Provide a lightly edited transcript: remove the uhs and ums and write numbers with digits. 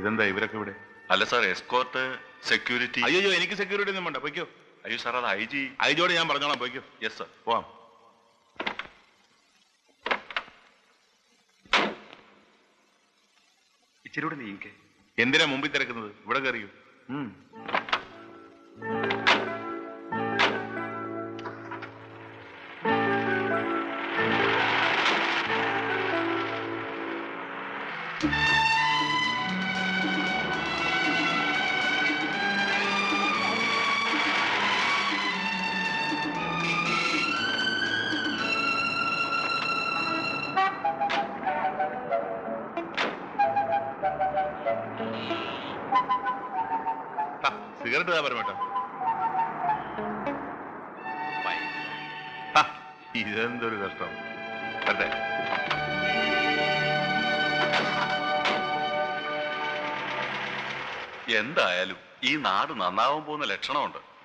ഇതെന്താ ഇവരൊക്കെ ഇവിടെ? അല്ല സാർ, എസ്കോർട്ട്, സെക്യൂരിറ്റി. അയ്യോ, എനിക്ക് സെക്യൂരിറ്റി ഒന്നും വേണ്ട, പൊയ്ക്കോ. അയ്യോ സാർ, അത് ഐജിയോട് ഞാൻ പറഞ്ഞോളാം, പൊയ്ക്കോ. Yes sir. പോവാം. ഇച്ചിരൂടെ നീങ്ങേ. എന്തിനാ മുമ്പിൽ തിരക്കുന്നത്? ഇവിടെ കയറിയോ? സിഗരറ്റ് താ പരമേട്ടാ. ഇതെന്തൊരു കഷ്ടം. അതെ, എന്തായാലും ഈ നാട് നന്നാവാൻ പോകുന്ന ലക്ഷണമുണ്ട്.